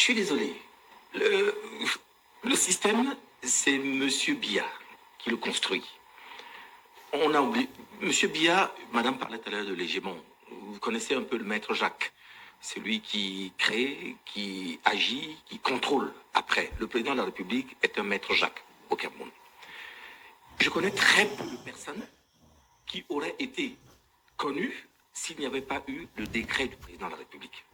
suis désolé. Le système, c'est M. Biya qui le construit. On a oublié. M. Biya, madame parlait tout à l'heure de l'hégémon. Vous connaissez un peu le maître Jacques. C'est lui qui crée, qui agit, qui contrôle. Après, le président de la République est un maître Jacques au Cameroun. Je connais très peu de personnes qui auraient été connues s'il n'y avait pas eu le décret du président de la République.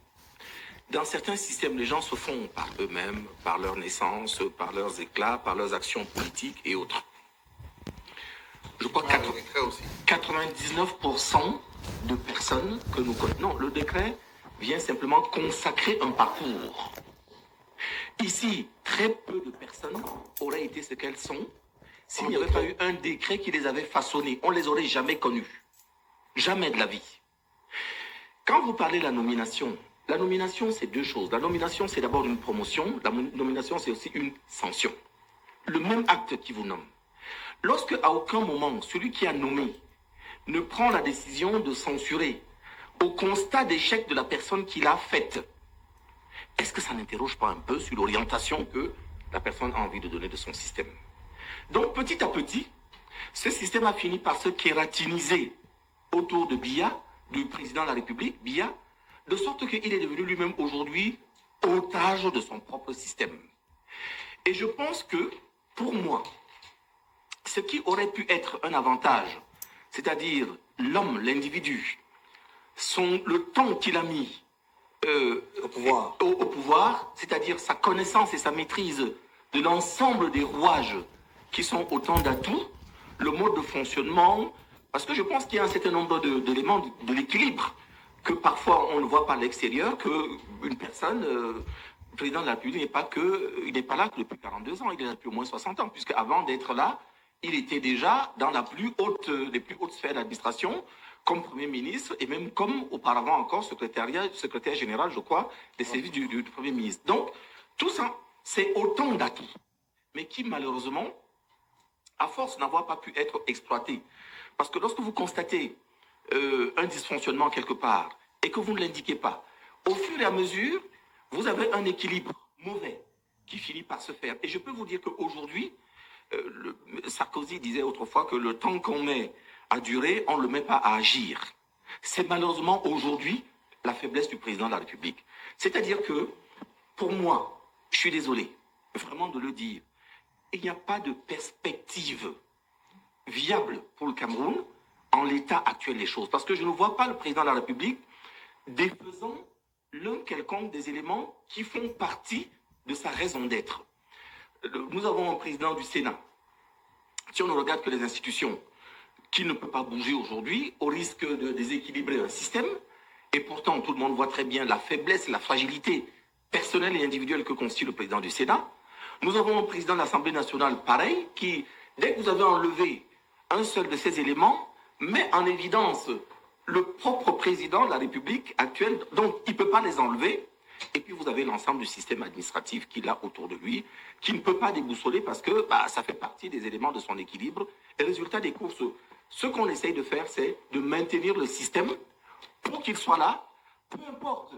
Dans certains systèmes, les gens se font par eux-mêmes, par leur naissance, par leurs éclats, par leurs actions politiques et autres. Je crois que 99% de personnes que nous connaissons... Non, le décret vient simplement consacrer un parcours. Ici, très peu de personnes auraient été ce qu'elles sont s'il n'y avait pas eu un décret qui les avait façonnées. On ne les aurait jamais connues. Jamais de la vie. Quand vous parlez de la nomination, c'est deux choses. La nomination, c'est d'abord une promotion. La nomination, c'est aussi une sanction. Le même acte qui vous nomme. Lorsque, à aucun moment, celui qui a nommé ne prend la décision de censurer au constat d'échec de la personne qui l'a faite, est-ce que ça n'interroge pas un peu sur l'orientation que la personne a envie de donner de son système? Donc, petit à petit, ce système a fini par se kératiniser autour de Biya, du président de la République, Biya, de sorte qu'il est devenu lui-même aujourd'hui otage de son propre système. Et je pense que, pour moi, ce qui aurait pu être un avantage, c'est-à-dire l'homme, l'individu, le temps qu'il a mis au pouvoir, c'est-à-dire sa connaissance et sa maîtrise de l'ensemble des rouages qui sont autant d'atouts, le mode de fonctionnement, parce que je pense qu'il y a un certain nombre d'éléments de l'équilibre que parfois on ne voit pas à l'extérieur, qu'une personne, le président de la République il n'est pas là que depuis 42 ans, il est là depuis au moins 60 ans, puisque avant d'être là, il était déjà dans les plus hautes sphères d'administration, comme Premier ministre, et même comme auparavant encore secrétaire général, je crois, des services du Premier ministre. Donc, tout ça, c'est autant d'acquis, mais qui malheureusement, à force n'avoir pas pu être exploités. Parce que lorsque vous constatez un dysfonctionnement quelque part, et que vous ne l'indiquez pas, au fur et à mesure, vous avez un équilibre mauvais qui finit par se faire. Et je peux vous dire qu'aujourd'hui, Sarkozy disait autrefois que le temps qu'on met à durer, on ne le met pas à agir. C'est malheureusement aujourd'hui la faiblesse du président de la République. C'est-à-dire que, pour moi, je suis désolé, vraiment de le dire, il n'y a pas de perspective viable pour le Cameroun en l'état actuel des choses. Parce que je ne vois pas le président de la République défaisant l'un quelconque des éléments qui font partie de sa raison d'être. Nous avons un président du Sénat, si on ne regarde que les institutions, qui ne peut pas bouger aujourd'hui au risque de déséquilibrer un système. Et pourtant, tout le monde voit très bien la faiblesse, la fragilité personnelle et individuelle que constitue le président du Sénat. Nous avons un président de l'Assemblée nationale pareil qui, dès que vous avez enlevé un seul de ces éléments, met en évidence le propre président de la République actuelle, donc il ne peut pas les enlever. Et puis vous avez l'ensemble du système administratif qu'il a autour de lui, qui ne peut pas déboussoler parce que ça fait partie des éléments de son équilibre. Et le résultat des courses, ce qu'on essaye de faire, c'est de maintenir le système pour qu'il soit là, peu importe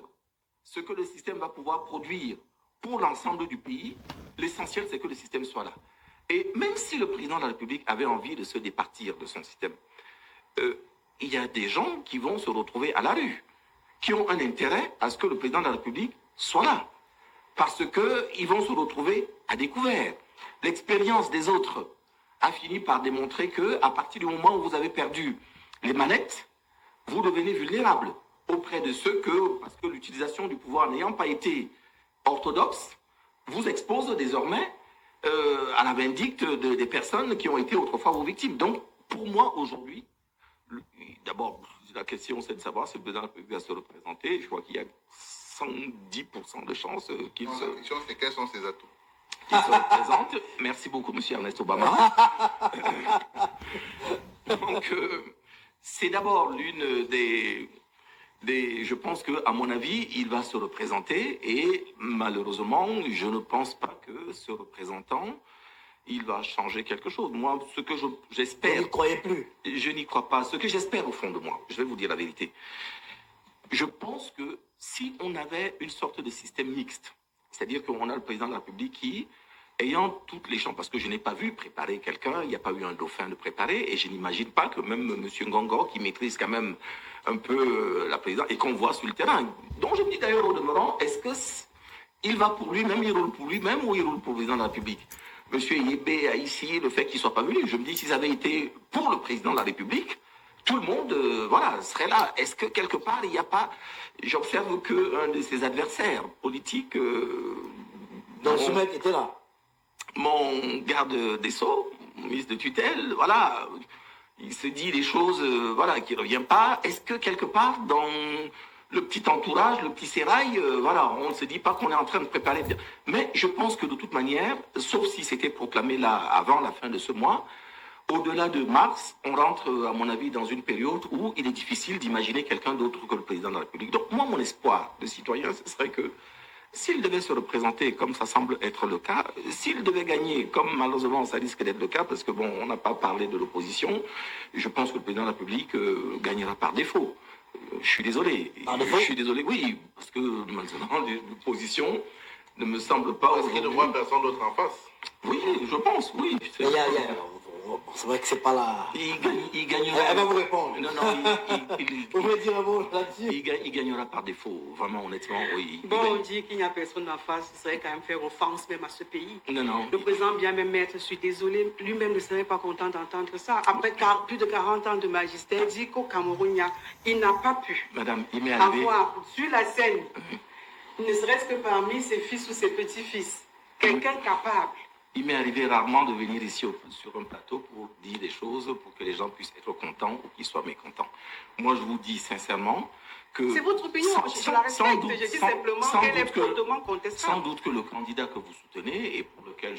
ce que le système va pouvoir produire pour l'ensemble du pays, l'essentiel c'est que le système soit là. Et même si le président de la République avait envie de se départir de son système, il y a des gens qui vont se retrouver à la rue, qui ont un intérêt à ce que le président de la République soit là, parce qu'ils vont se retrouver à découvert. L'expérience des autres a fini par démontrer qu'à partir du moment où vous avez perdu les manettes, vous devenez vulnérable auprès de ceux parce que l'utilisation du pouvoir n'ayant pas été orthodoxe, vous expose désormais à la vindicte des personnes qui ont été autrefois vos victimes. Donc, pour moi, aujourd'hui, d'abord, la question, c'est de savoir si le président de la République va se représenter. Je crois qu'il y a 110% de chances qu'il se... La question, c'est quels sont ses atouts qu'il se représente. Merci beaucoup, M. Ernest Obama. Donc, c'est d'abord l'une des... Je pense qu'à mon avis, il va se représenter et malheureusement, je ne pense pas que ce représentant, il va changer quelque chose. Moi, ce que j'espère... Vous n'y croyez plus? Je n'y crois pas. Ce que j'espère au fond de moi, je vais vous dire la vérité. Je pense que si on avait une sorte de système mixte, C'est-à-dire qu'on a le président de la République qui, ayant toutes les chances, parce que je n'ai pas vu préparer quelqu'un, il n'y a pas eu un dauphin de préparer, et je n'imagine pas que même M. Ngongo, qui maîtrise quand même un peu la présidence, et qu'on voit sur le terrain. Donc je me dis d'ailleurs au demeurant, est-ce que il va pour lui-même, il roule pour lui-même, ou il roule pour le président de la République? Monsieur Yébé a ici le fait qu'il ne soit pas venu. Je me dis, s'ils avaient été pour le président de la République, tout le monde voilà, serait là. Est-ce que quelque part, il n'y a pas... J'observe qu'un de ses adversaires politiques... Donc ce mec était là. Mon garde des Sceaux, mon ministre de tutelle, voilà, il se dit des choses voilà, qui ne reviennent pas. Est-ce que quelque part, dans le petit entourage, le petit sérail, voilà, on ne se dit pas qu'on est en train de préparer bien. Mais je pense que de toute manière, sauf si c'était proclamé là avant la fin de ce mois, au-delà de mars, on rentre, à mon avis, dans une période où il est difficile d'imaginer quelqu'un d'autre que le président de la République. Donc moi, mon espoir de citoyen, ce serait que s'il devait se représenter comme ça semble être le cas, s'il devait gagner, comme malheureusement ça risque d'être le cas, parce que bon, on n'a pas parlé de l'opposition, je pense que le président de la République gagnera par défaut. Je suis désolé. Par défaut ? Je suis désolé, oui, parce que maintenant, l'opposition ne me semble pas... Parce qu'il ne voit personne d'autre en face. Oui, je pense, oui. C'est vrai que c'est pas la... Il gagnera... Elle va vous répondre. Non, non, vous voulez dire un mot là-dessus? il gagnera par défaut, vraiment, honnêtement, oui. Bon, on dit qu'il n'y a personne en face, ce serait quand même faire offense même à ce pays. Non, non. Le président bien même maître, je suis désolé, lui-même ne serait pas content d'entendre ça. Après plus de 40 ans de magistère, dit qu'au Cameroun, il n'a pas pu Madame, il m'est arrivé... avoir sur la scène, ne serait-ce que parmi ses fils ou ses petits-fils, quelqu'un capable. Il m'est arrivé rarement de venir ici sur un plateau pour dire des choses, pour que les gens puissent être contents ou qu'ils soient mécontents. Moi, je vous dis sincèrement que... C'est votre opinion, je la respecte. Je dis simplement qu'elle est fortement contestable. Sans doute que le candidat que vous soutenez, et pour lequel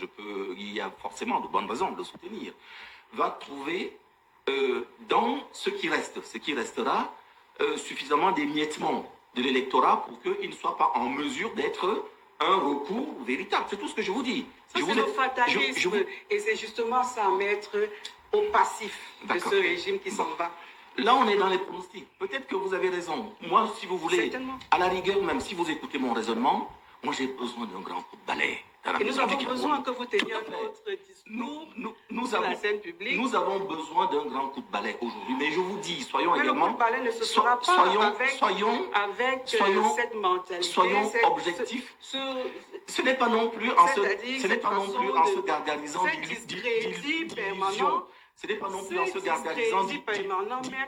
il y a forcément de bonnes raisons de le soutenir, va trouver dans ce qui restera, suffisamment d'émiettement de l'électorat pour qu'il ne soit pas en mesure d'être un recours véritable. C'est tout ce que je vous dis. Ça, c'est le fatalisme. Et c'est justement ça, mettre au passif de ce régime qui s'en va. Là, on est dans les pronostics. Peut-être que vous avez raison. Moi, si vous voulez, certainement. À la rigueur, même si vous écoutez mon raisonnement, moi, j'ai besoin d'un grand coup de balai. Et nous avons besoin que vous teniez notre discours sur la scène publique. Nous avons besoin d'un grand coup de balai aujourd'hui. Mais je vous dis, soyons mais également... le coup de balai ne se fera pas avec cette mentalité. Soyons objectifs. Ce n'est pas non plus en se gargarisant d'illusions. Ce n'est pas non plus en se gargarisant d'illusions.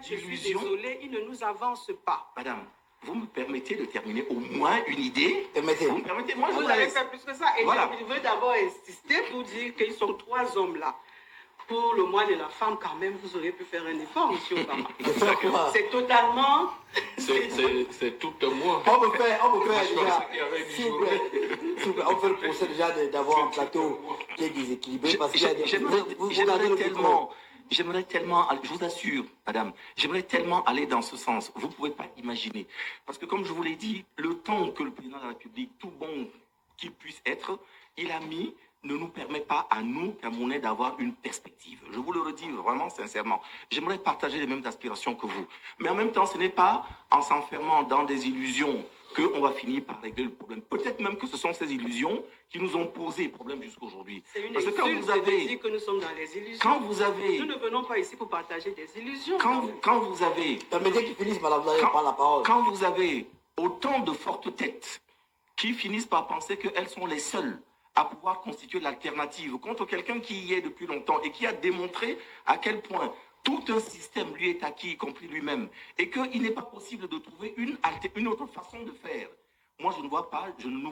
Je suis désolé, il ne nous avance pas. Madame, vous me permettez de terminer au moins une idée? Permettez. Vous me permettez? Moi, vous avez fait plus que ça. Et voilà. je veux d'abord insister pour dire qu'ils sont 3 hommes là. Pour le mois de la femme, quand même, vous auriez pu faire un effort, monsieur Obama. C'est totalement... C'est tout un mois. On peut faire déjà... S'il vous plaît, on fait le procès déjà d'avoir un plateau qui est déséquilibré. Parce qu'il y a des... J'aimerais tellement, je vous assure, madame, j'aimerais tellement aller dans ce sens. Vous ne pouvez pas imaginer. Parce que comme je vous l'ai dit, le temps que le président de la République, tout bon qu'il puisse être, il a mis, ne nous permet pas à nous, Camerounais, d'avoir une perspective. Je vous le redis vraiment sincèrement. J'aimerais partager les mêmes aspirations que vous. Mais en même temps, ce n'est pas en s'enfermant dans des illusions qu'on va finir par régler le problème. Peut-être même que ce sont ces illusions qui nous ont posé problème jusqu'aujourd'hui. C'est une insulte de dire que nous sommes dans les illusions. Quand vous avez... Nous ne venons pas ici pour partager des illusions. Quand vous avez... Permettez qu'il finisse, madame, vous allez prendre la parole. Quand vous avez autant de fortes têtes qui finissent par penser qu'elles sont les seules à pouvoir constituer l'alternative contre quelqu'un qui y est depuis longtemps et qui a démontré à quel point tout un système lui est acquis, y compris lui-même, et qu'il n'est pas possible de trouver une autre façon de faire. Moi, je ne nous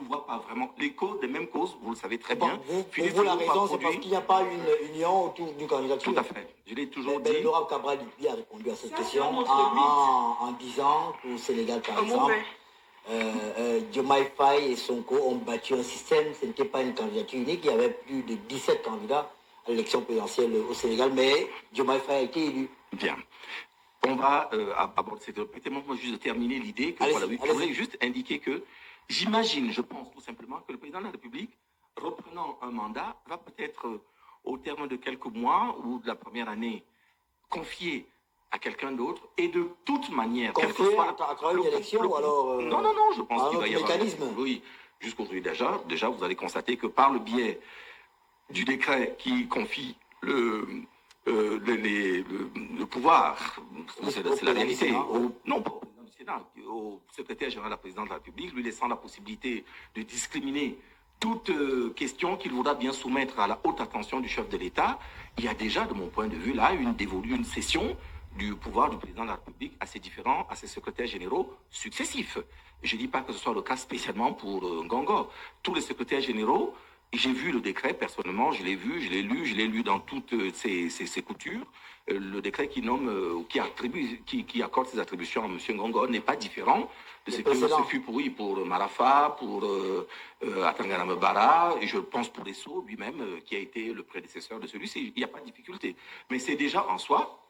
vois pas vraiment. Les causes, les mêmes causes, vous le savez très bien. Vous la raison, c'est parce qu'il n'y a pas une union autour du candidat. Tout à fait. Je l'ai toujours dit. Laurent Cabral a répondu à cette question en disant qu'au Sénégal, par exemple, Diomaye Faye et Sonko ont battu un système. Ce n'était pas une candidature unique. Il y avait plus de 17 candidats à l'élection présidentielle au Sénégal, mais Diomaye Faye a été élu. Bien. On va aborder cette... Permettez-moi juste de terminer l'idée que voilà, je voulais juste indiquer que j'imagine, je pense tout simplement que le président de la République, reprenant un mandat, va peut-être au terme de quelques mois ou de la première année, confier à quelqu'un d'autre et de toute manière, confier à travers une élection ou alors non, je pense qu'il va y avoir... Oui, jusqu'aujourd'hui déjà, vous allez constater que par le biais du décret qui confie le pouvoir, c'est la réalité, non pas au président du Sénat, au secrétaire général de la présidence de la République, lui laissant la possibilité de discriminer toute question qu'il voudra bien soumettre à la haute attention du chef de l'État. Il y a déjà, de mon point de vue, là, une cession du pouvoir du président de la République à ses secrétaires généraux successifs. Je ne dis pas que ce soit le cas spécialement pour Ngongor. Tous les secrétaires généraux, j'ai vu le décret, personnellement, je l'ai vu, je l'ai lu dans toutes ses coutures. Le décret qui nomme, qui accorde ses attributions à M. Ngongor n'est pas différent de ce que fut pour Marafa, pour Atangana Mbara, et je pense pour Esso lui-même, qui a été le prédécesseur de celui-ci. Il n'y a pas de difficulté. Mais c'est déjà en soi,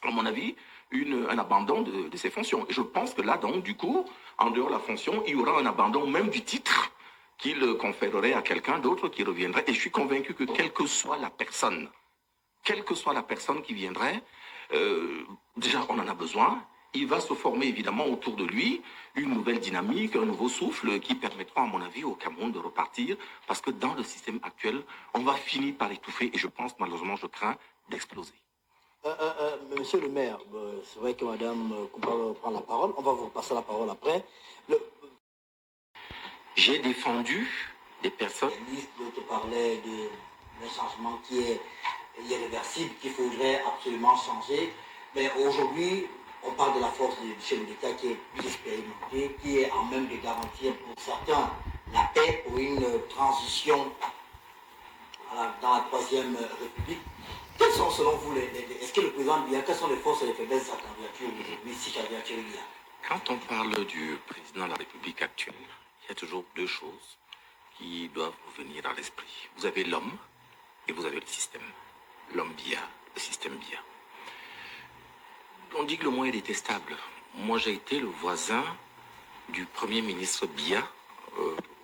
à mon avis, un abandon de ses fonctions. Et je pense que là, donc, du coup, en dehors de la fonction, il y aura un abandon même du titre qu'il conférerait à quelqu'un d'autre qui reviendrait. Et je suis convaincu que quelle que soit la personne qui viendrait, déjà, on en a besoin. Il va se former évidemment autour de lui une nouvelle dynamique, un nouveau souffle qui permettra, à mon avis, au Cameroun de repartir. Parce que dans le système actuel, on va finir par étouffer. Et je pense, malheureusement, je crains d'exploser. Monsieur le maire, c'est vrai que Madame Koupa prend la parole. On va vous passer la parole après. J'ai défendu des personnes. L'autre parlait d'un changement qui est irréversible, qu'il faudrait absolument changer. Mais aujourd'hui, on parle de la force du chef de l'État qui est plus expérimentée, qui est en même de garantir pour certains la paix pour une transition dans la Troisième République. Quelles sont selon vous est-ce que le président Biya, quelles sont les forces et les faiblesses de sa candidature aujourd'hui, si candidature il y a? Quand on parle du président de la République actuelle, il y a toujours deux choses qui doivent vous venir à l'esprit. Vous avez l'homme et vous avez le système. L'homme Biya, le système Biya. On dit que le mot est détestable. Moi, j'ai été le voisin du premier ministre Biya,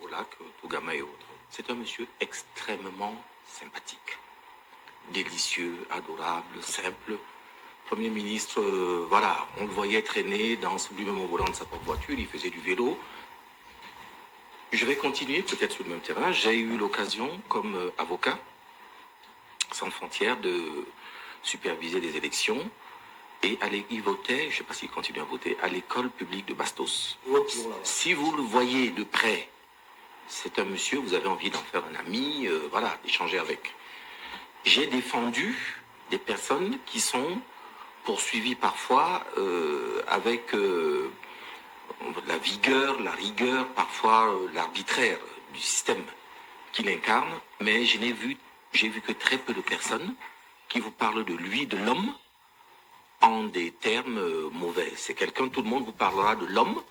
au lac Tougama et autres. C'est un monsieur extrêmement sympathique, délicieux, adorable, simple. Premier ministre, voilà, on le voyait traîner dans lui-même au volant de sa propre voiture, il faisait du vélo. Je vais continuer peut-être sur le même terrain. J'ai eu l'occasion, comme avocat, sans frontières, de superviser des élections. Et il votait, je ne sais pas s'il continue à voter, à l'école publique de Bastos. Si vous le voyez de près, c'est un monsieur, vous avez envie d'en faire un ami, voilà, d'échanger avec. J'ai défendu des personnes qui sont poursuivies parfois avec la vigueur, la rigueur, parfois l'arbitraire du système qu'il incarne, mais j'ai vu que très peu de personnes qui vous parlent de lui, de l'homme, en des termes mauvais. C'est quelqu'un, tout le monde vous parlera de l'homme,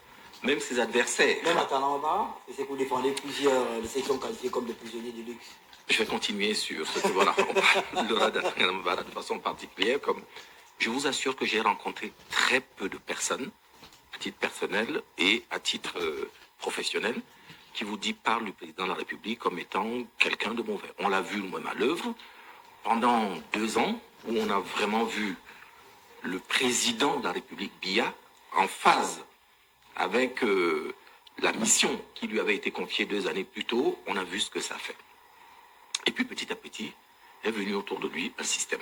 même ses adversaires. Même à Talamba, c'est que vous défendez plusieurs de ceux qui sont qualifiés comme des prisonniers de luxe. Je vais continuer sur ce que voilà, on parlera de façon particulière. Comme je vous assure que j'ai rencontré très peu de personnes, à titre personnel et à titre professionnel, qui vous parlent du président de la République comme étant quelqu'un de mauvais. On l'a vu nous-mêmes à l'œuvre pendant 2 ans, où on a vraiment vu le président de la République Biya en phase avec la mission qui lui avait été confiée 2 années plus tôt. On a vu ce que ça fait. Et puis petit à petit est venu autour de lui un système.